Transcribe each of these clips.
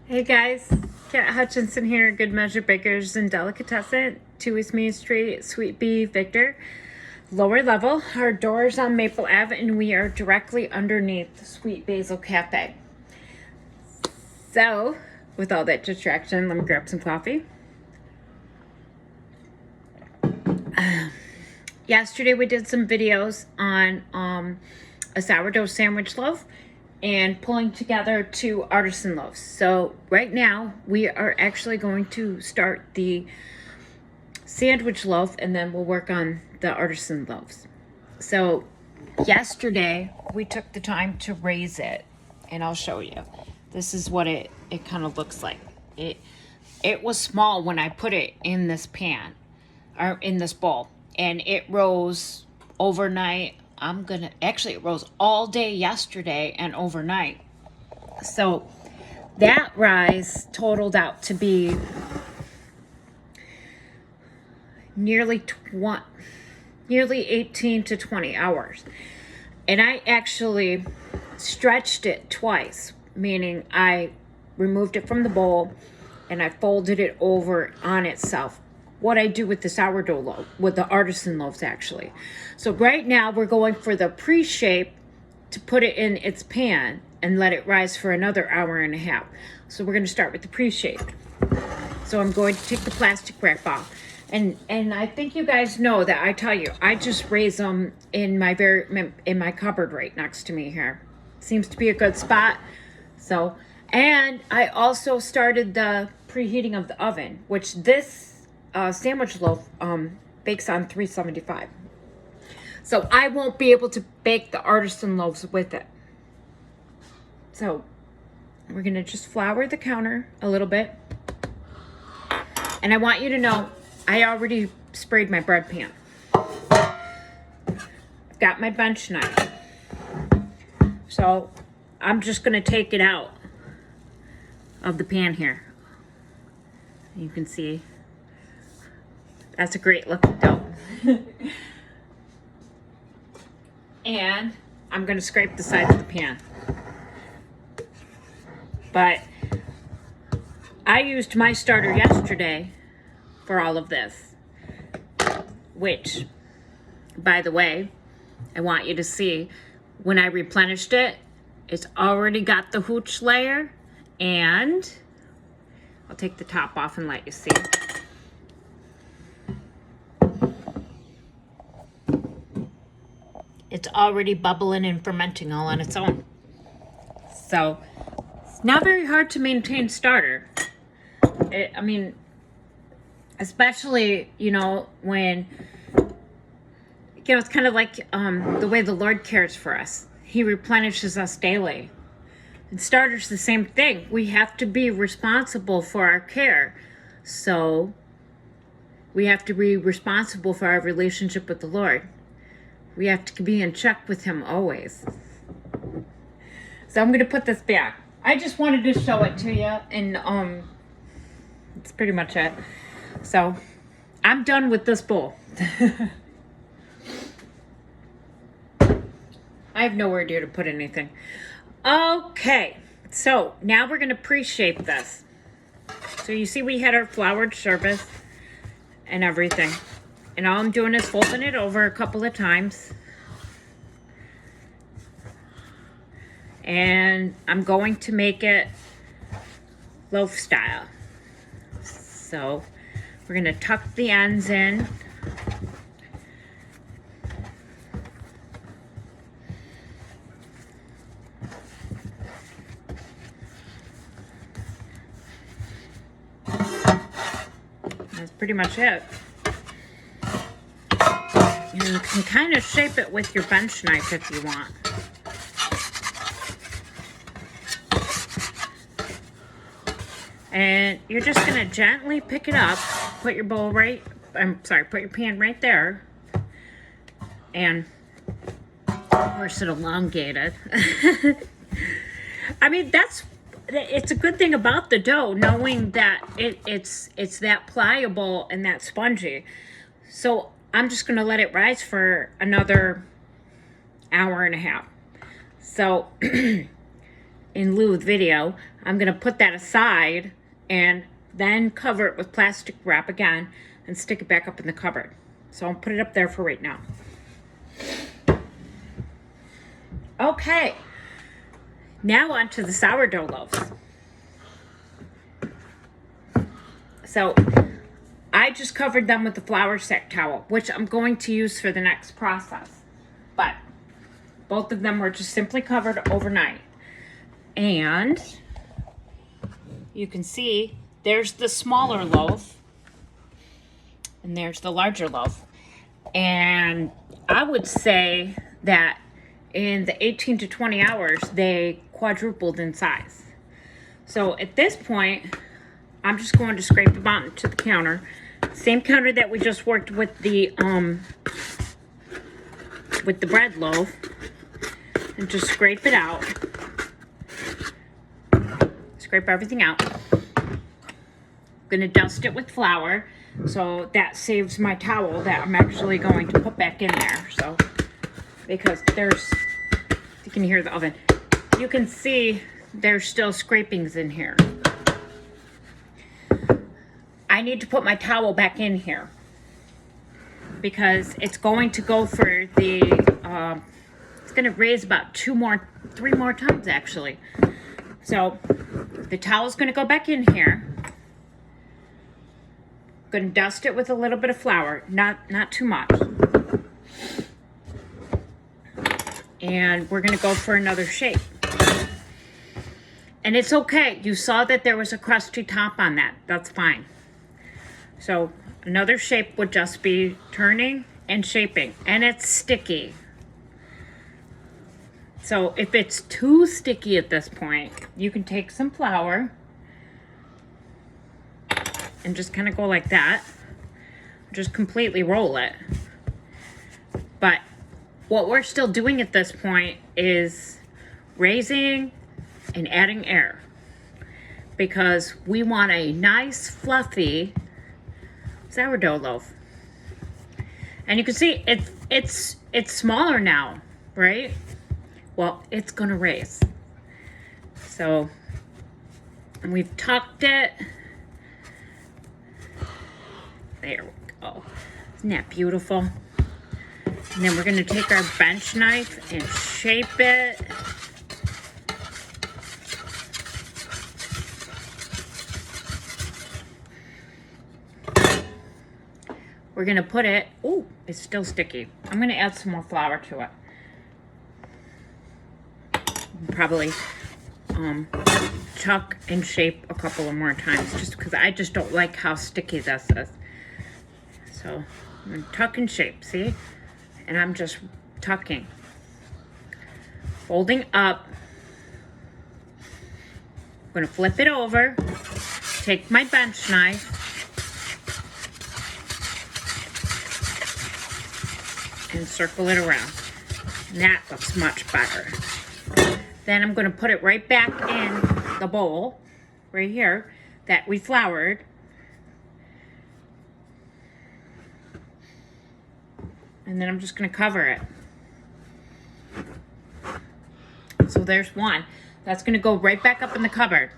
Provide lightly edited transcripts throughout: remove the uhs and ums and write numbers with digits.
Hey guys, Kat Hutchinson here, Good Measure Bakers and Delicatessen, 2 East Main Street, Sweet Bee, Victor. Lower level, our doors on Maple Ave, and we are directly underneath the Sweet Basil Cafe. So, with all that distraction, let me grab some coffee. Yesterday we did some videos on a sourdough sandwich loaf and pulling together 2 artisan loaves. So right now we are actually going to start the sandwich loaf and then we'll work on the artisan loaves. So yesterday we took the time to raise it, and I'll show you. This is what it kind of looks like. It was small when I put it in this pan or in this bowl, and it rose overnight. It rose all day yesterday and overnight. So that rise totaled out to be nearly 18 to 20 hours. And I actually stretched it twice, meaning I removed it from the bowl and I folded it over on itself. What I do with the sourdough loaf, with the artisan loaves actually. So right now we're going for the pre-shape to put it in its pan and let it rise for another hour and a half. So we're going to start with the pre-shape. So I'm going to take the plastic wrap off. And I think you guys know that I tell you, I just raise them in my cupboard right next to me here. Seems to be a good spot. So, and I also started the preheating of the oven, which this sandwich loaf bakes on 375. So I won't be able to bake the artisan loaves with it. So we're gonna just flour the counter a little bit. And I want you to know, I already sprayed my bread pan. I've got my bench knife. So I'm just gonna take it out of the pan here. You can see that's a great looking dough. And I'm gonna scrape the sides of the pan. But I used my starter yesterday for all of this, which, by the way, I want you to see, when I replenished it, it's already got the hooch layer, and I'll take the top off and let you see. It's already bubbling and fermenting all on its own. So it's not very hard to maintain starter. I mean, especially, when, it's kind of like the way the Lord cares for us. He replenishes us daily. And starter's the same thing. We have to be responsible for our care. So we have to be responsible for our relationship with the Lord. We have to be in check with him always. So I'm going to put this back. I just wanted to show it to you, and that's pretty much it. So I'm done with this bowl. I have nowhere near to put anything. Okay, so now we're going to pre-shape this. So you see we had our floured surface and everything. And all I'm doing is folding it over a couple of times. And I'm going to make it loaf style. So we're going to tuck the ends in. That's pretty much it. You can kind of shape it with your bench knife if you want. And you're just going to gently pick it up, put your put your pan right there. And of course it elongated. I mean, it's a good thing about the dough, knowing that it's that pliable and that spongy. So I'm just going to let it rise for another hour and a half. So in lieu of video, I'm gonna put that aside and then cover it with plastic wrap again and stick it back up in the cupboard. So I'll put it up there for right now. Okay, now on to the sourdough loaves. So I just covered them with the flour sack towel, which I'm going to use for the next process. But both of them were just simply covered overnight. And you can see there's the smaller loaf and there's the larger loaf. And I would say that in the 18 to 20 hours, they quadrupled in size. So at this point, I'm just going to scrape them out to the counter. Same counter that we just worked with the bread loaf. And just scrape it out. Scrape everything out. I'm gonna dust it with flour. So that saves my towel that I'm actually going to put back in there. So, because there's, you can hear the oven. You can see there's still scrapings in here. I need to put my towel back in here because it's going to go for the, it's going to raise about 3 more times actually. So the towel's going to go back in here. Going to dust it with a little bit of flour, not too much. And we're going to go for another shape. And it's okay. You saw that there was a crusty top on that. That's fine. So another shape would just be turning and shaping. And it's sticky. So if it's too sticky at this point, you can take some flour and just kind of go like that. Just completely roll it. But what we're still doing at this point is raising and adding air, because we want a nice fluffy sourdough loaf. And you can see it's smaller now, right? Well, it's gonna raise. So we've tucked it. There we go. Isn't that beautiful? And then we're gonna take our bench knife and shape it. We're gonna put it, oh, it's still sticky. I'm gonna add some more flour to it. Probably tuck and shape a couple of more times just because I just don't like how sticky this is. So I'm gonna tuck and shape, see? And I'm just tucking. Folding up. I'm gonna flip it over, take my bench knife, and circle it around. And that looks much better. Then I'm gonna put it right back in the bowl, right here, that we floured. And then I'm just gonna cover it. So there's one. That's gonna go right back up in the cupboard.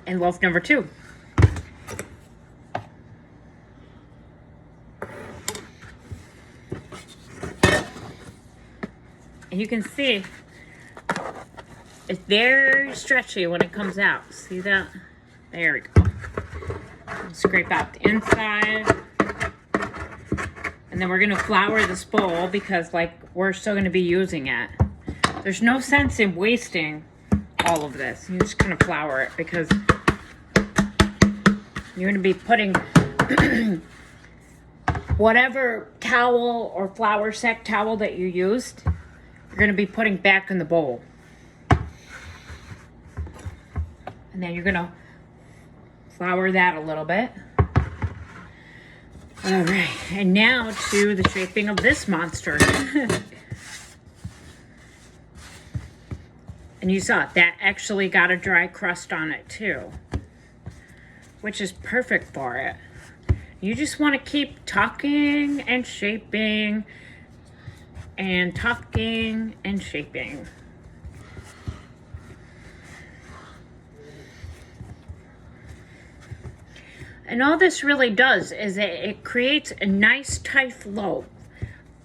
And loaf number 2. And you can see it's very stretchy when it comes out. See that? There we go. Scrape out the inside. And then we're gonna flour this bowl because like we're still gonna be using it. There's no sense in wasting all of this. You just kind of flour it because you're gonna be putting whatever towel or flour sack towel that you used, you're gonna be putting back in the bowl. And then you're gonna flour that a little bit. All right, and now to the shaping of this monster. And you saw it, that actually got a dry crust on it too, which is perfect for it. You just want to keep tucking and shaping and tucking and shaping. And all this really does is it creates a nice tight loaf,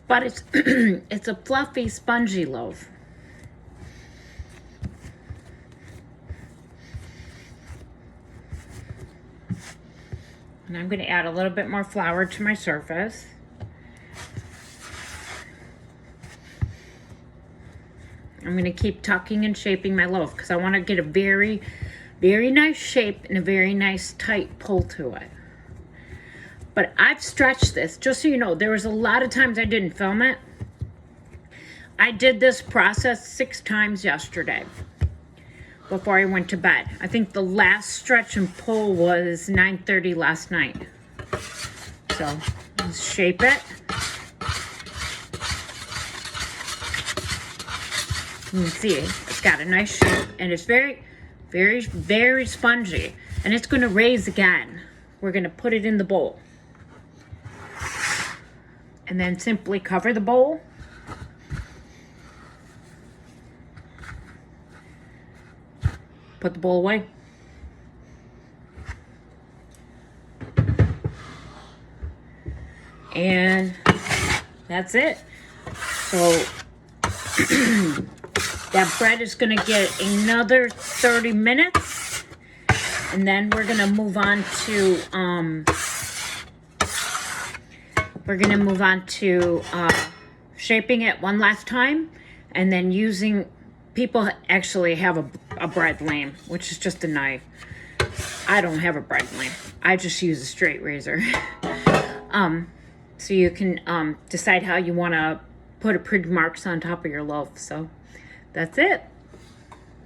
but it's it's a fluffy, spongy loaf. And I'm going to add a little bit more flour to my surface. I'm going to keep tucking and shaping my loaf because I want to get a very, very nice shape and a very nice tight pull to it. But I've stretched this, just so you know, there was a lot of times I didn't film it. I did this process 6 times yesterday before I went to bed. I think the last stretch and pull was 9:30 last night. So let's shape it. You can see it's got a nice shape and it's very, very, very spongy. And it's going to raise again. We're going to put it in the bowl. And then simply cover the bowl. Put the bowl away. And that's it. So that bread is going to get another 30 minutes. And then we're going to move on to shaping it one last time, and then using, people actually have a bread lame, which is just a knife. I don't have a bread lame. I just use a straight razor. So you can decide how you want to put a pretty marks on top of your loaf. So that's it.